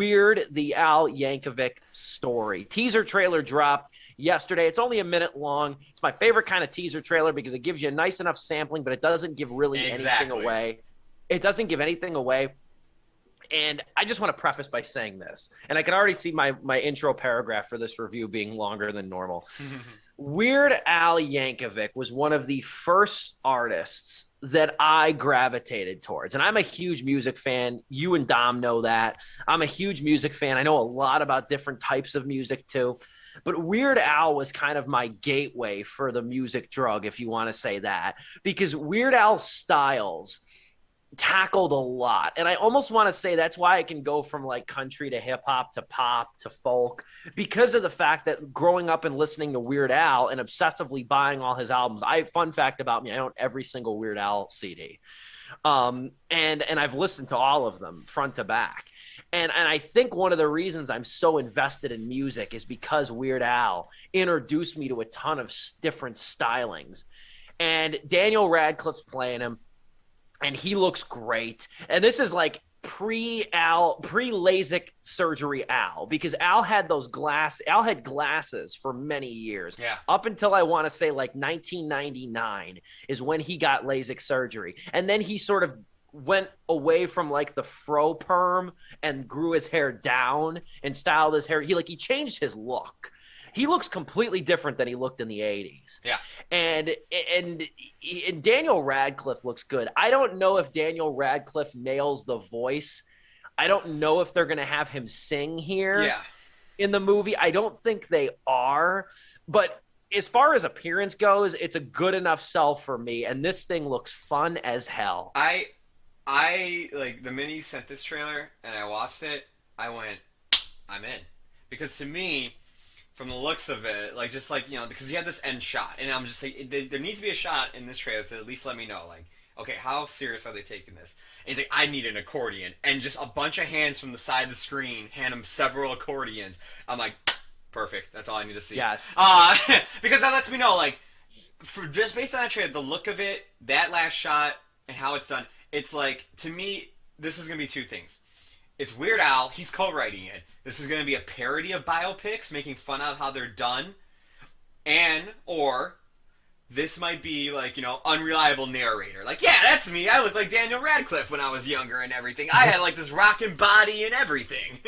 Weird, the Al Yankovic Story. Teaser trailer dropped yesterday. It's only a minute long. It's my favorite kind of teaser trailer because it gives you a nice enough sampling, but it doesn't give really anything away. It doesn't give anything away. And I just want to preface by saying this, and I can already see my intro paragraph for this review being longer than normal. Weird Al Yankovic was one of the first artists that I gravitated towards. And I'm a huge music fan. You and Dom know that. I'm a huge music fan. I know a lot about different types of music too. But Weird Al was kind of my gateway for the music drug, if you want to say that, because Weird Al's styles tackled a lot. And I almost want to say that's why I can go from like country to hip hop to pop to folk, because of the fact that growing up and listening to Weird Al and obsessively buying all his albums. Fun fact about me, I own every single Weird Al CD. And I've listened to all of them front to back. And I think one of the reasons I'm so invested in music is because Weird Al introduced me to a ton of different stylings. And Daniel Radcliffe's playing him, and he looks great. And this is like pre-LASIK surgery Al, because Al had glasses for many years. Yeah. Up until I want to say like 1999 is when he got LASIK surgery. And then he sort of went away from like the fro perm and grew his hair down and styled his hair. He changed his look. He looks completely different than he looked in the 80s. Yeah. And Daniel Radcliffe looks good. I don't know if Daniel Radcliffe nails the voice. I don't know if they're going to have him sing here in the movie. I don't think they are. But as far as appearance goes, it's a good enough sell for me. And this thing looks fun as hell. I like the minute you sent this trailer and I watched it, I went, I'm in. Because to me, from the looks of it, because he had this end shot, and I'm just like, there needs to be a shot in this trailer to at least let me know, like, okay, how serious are they taking this? And he's like, I need an accordion, and just a bunch of hands from the side of the screen hand him several accordions. I'm like, perfect. That's all I need to see. Yes. Because that lets me know, like, just based on that trailer, the look of it, that last shot, and how it's done, it's like, to me, this is gonna be two things. It's Weird Al, he's co-writing it. This is going to be a parody of biopics, making fun of how they're done. Or this might be like, unreliable narrator. Like, yeah, that's me. I look like Daniel Radcliffe when I was younger and everything. I had like this rockin' body and everything.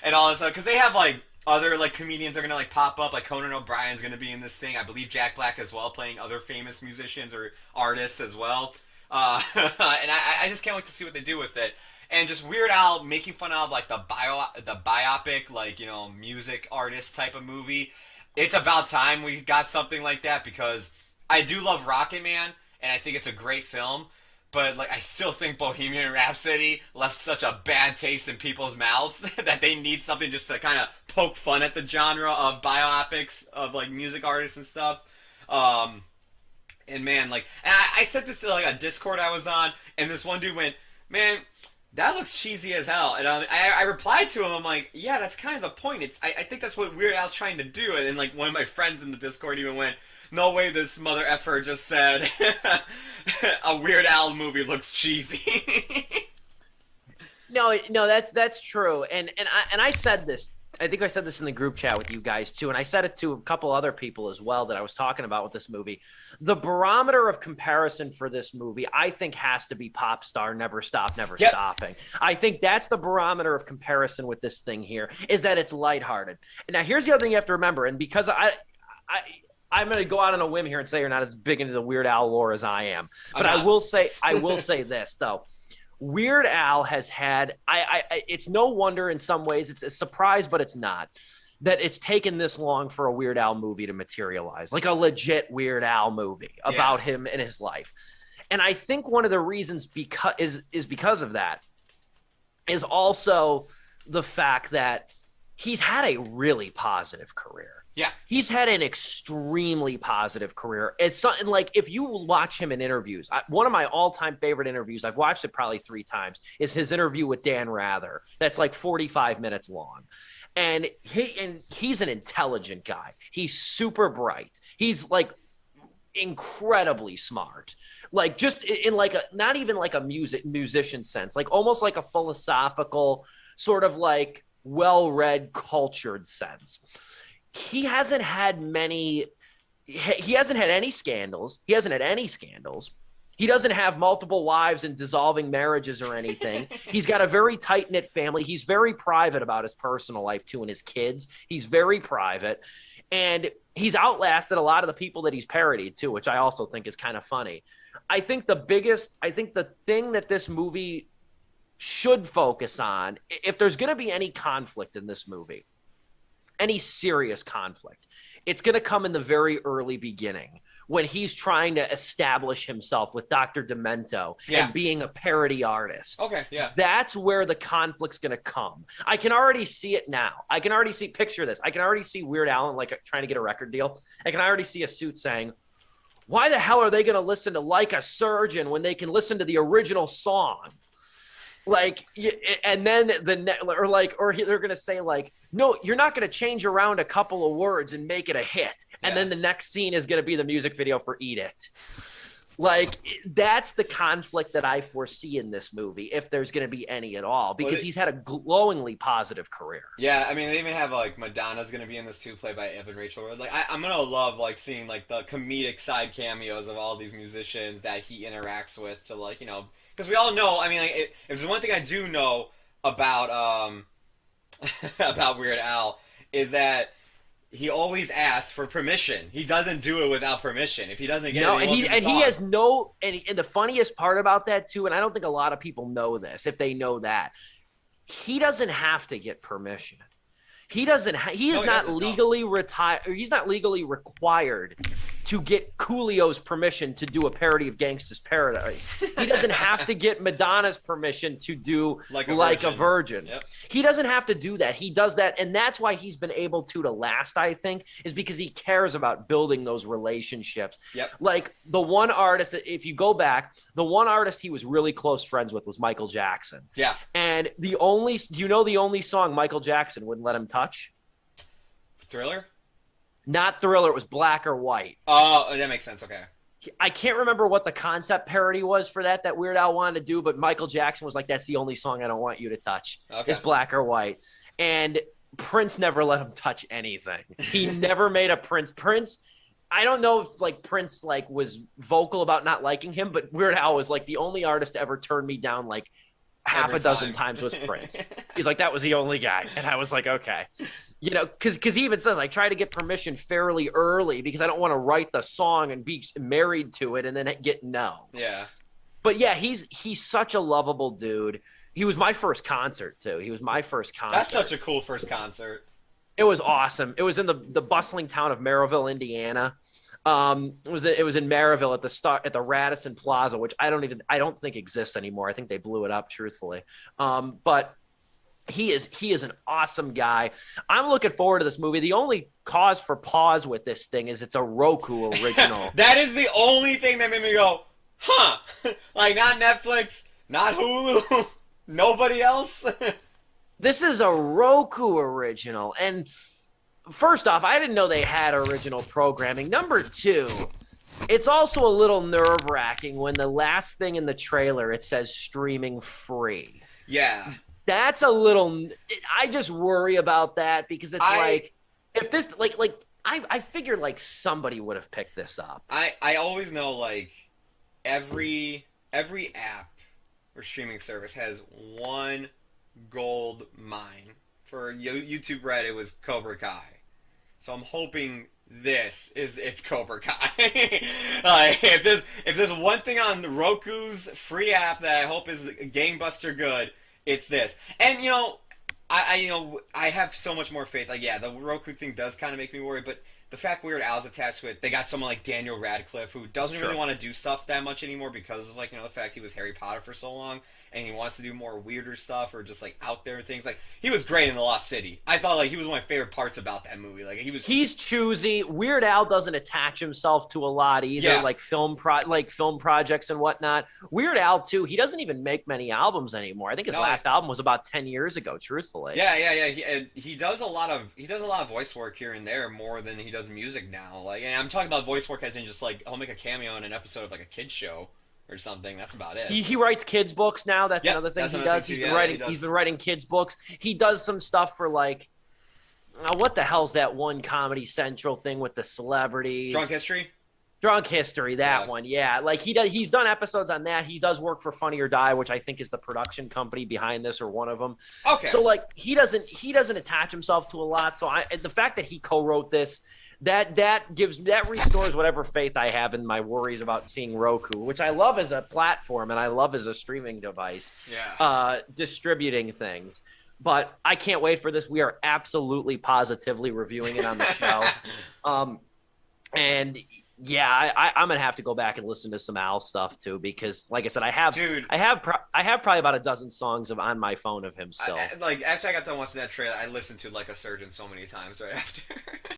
And all this stuff. Because they have like other like comedians are going to like pop up. Like Conan O'Brien's going to be in this thing. I believe Jack Black as well, playing other famous musicians or artists as well. And I just can't wait to see what they do with it. And just Weird Al making fun of like the biopic, like, music artist type of movie. It's about time we got something like that, because I do love Rocket Man and I think it's a great film, but like I still think Bohemian Rhapsody left such a bad taste in people's mouths that they need something just to kind of poke fun at the genre of biopics of like music artists and stuff. And man, like, and I said this to like a Discord I was on, and this one dude went, man, that looks cheesy as hell. And I replied to him, I'm like, yeah, that's kind of the point. I think that's what Weird Al's trying to do. And then like one of my friends in the Discord even went, no way this mother effer just said a Weird Al movie looks cheesy. No, that's true. And I said this. I think I said this in the group chat with you guys too, and I said it to a couple other people as well that I was talking about with this movie. The barometer of comparison for this movie, I think, has to be Pop Star, Never Stop, Never Stopping. I think that's the barometer of comparison with this thing here, is that it's lighthearted. Now, here's the other thing you have to remember, and because I'm going to go out on a whim here and say you're not as big into the Weird Al lore as I am, but I will say this though. Weird Al has had, it's no wonder in some ways, it's a surprise, but it's not, that it's taken this long for a Weird Al movie to materialize, like a legit Weird Al movie about him and his life. And I think one of the reasons is because of that is also the fact that he's had a really positive career. Yeah. He's had an extremely positive career. It's something like, if you watch him in interviews, one of my all-time favorite interviews, I've watched it probably 3 times, is his interview with Dan Rather. That's like 45 minutes long. And he's an intelligent guy. He's super bright. He's like incredibly smart. Like just in like not even like a musician sense, like almost like a philosophical sort of like well-read, cultured sense. He hasn't had any scandals. He hasn't had any scandals. He doesn't have multiple wives and dissolving marriages or anything. He's got a very tight-knit family. He's very private about his personal life, too, and his kids. He's very private. And he's outlasted a lot of the people that he's parodied, too, which I also think is kind of funny. I think the thing that this movie should focus on, if there's going to be any conflict in this movie, any serious conflict, it's going to come in the very early beginning when he's trying to establish himself with Dr. Demento and being a parody artist. Okay, yeah. That's where the conflict's going to come. I can already see it now. I can already see, picture this. I can already see Weird Al like trying to get a record deal. I can already see a suit saying, why the hell are they going to listen to Like a Surgeon when they can listen to the original song? Like, and then or they're going to say like, no, you're not going to change around a couple of words and make it a hit. And then the next scene is going to be the music video for Eat It. Like, that's the conflict that I foresee in this movie, if there's going to be any at all, because he's had a glowingly positive career. Yeah, I mean, they even have, like, Madonna's going to be in this, too, played by Evan Rachel Wood. Like, I'm going to love, like, seeing, like, the comedic side cameos of all these musicians that he interacts with to, like, you know, because we all know, I mean, like, if there's one thing I do know about, about Weird Al, is that he always asks for permission. He doesn't do it without permission. If he doesn't get it, he has no. And the funniest part about that too, and I don't think a lot of people know this. If they know that, he doesn't have to get permission. He doesn't. He is not legally retired. He's not legally required to get Coolio's permission to do a parody of Gangsta's Paradise. He doesn't have to get Madonna's permission to do like a Virgin. Yep. He doesn't have to do that. He does that, and that's why he's been able to last, I think, is because he cares about building those relationships. Yep. Like the one artist, if you go back, the one artist he was really close friends with was Michael Jackson. Yeah. And the only song Michael Jackson wouldn't let him touch? Thriller? Not Thriller. It was Black or White. Oh, that makes sense. Okay. I can't remember what the concept parody was for that Weird Al wanted to do, but Michael Jackson was like, that's the only song I don't want you to touch. Okay. It's Black or White. And Prince never let him touch anything. He never made a Prince. I don't know if like Prince like was vocal about not liking him, but Weird Al was like the only artist to ever turn me down like half a dozen times was Prince. He's like, that was the only guy. And I was like, okay. You know, because he even says, I try to get permission fairly early because I don't want to write the song and be married to it and then get no. Yeah. But yeah, he's such a lovable dude. He was my first concert, too. That's such a cool first concert. It was awesome. It was in the bustling town of Maryville, Indiana. It was in Maryville at the Radisson Plaza, which I don't think exists anymore. I think they blew it up, truthfully. But he is an awesome guy. I'm looking forward to this movie. The only cause for pause with this thing is it's a Roku original. That is the only thing that made me go, huh? Like, not Netflix, not Hulu, nobody else. This is a Roku original. And first off, I didn't know they had original programming. Number two, it's also a little nerve-wracking when the last thing in the trailer, it says streaming free. Yeah. That's a little – I just worry about that because it's if this – I figured like somebody would have picked this up. I always know like every app or streaming service has one gold mine. For YouTube Red, it was Cobra Kai. So I'm hoping it's Cobra Kai. Like, if there's one thing on Roku's free app that I hope is gangbuster good, it's this. And I have so much more faith. Like, yeah, the Roku thing does kind of make me worry, but the fact Weird Al's attached to it, they got someone like Daniel Radcliffe who doesn't really want to do stuff that much anymore because of the fact he was Harry Potter for so long, and he wants to do more weirder stuff or just like out there things. Like, he was great in The Lost City. I thought like he was one of my favorite parts about that movie. Like, he's choosy. Weird Al doesn't attach himself to a lot either, like film projects and whatnot. Weird Al too, he doesn't even make many albums anymore. I think his last album was about 10 years ago, truthfully. Yeah. He does a lot of voice work here and there more than he does music now. Like, and I'm talking about voice work as in just like he'll make a cameo in an episode of like a kids show or something. That's about it. He writes kids books now. That's Yep, another thing that's he another does. thing He's too. been Yeah, writing. he does. He's been writing kids books. He does some stuff for like, what the hell's that one Comedy Central thing with the celebrities? Drunk History, that one, yeah. Like he's done episodes on that. He does work for Funny or Die, which I think is the production company behind this or one of them. Okay. So like he doesn't attach himself to a lot. So the fact that he co-wrote this, that restores whatever faith I have in my worries about seeing Roku, which I love as a platform and I love as a streaming device. Yeah. Distributing things. But I can't wait for this. We are absolutely positively reviewing it on the show. And yeah, I'm gonna have to go back and listen to some Al stuff too, because like I said, I have probably about a dozen songs on my phone of him still. Like after I got done watching that trailer, I listened to Like a Surgeon so many times right after.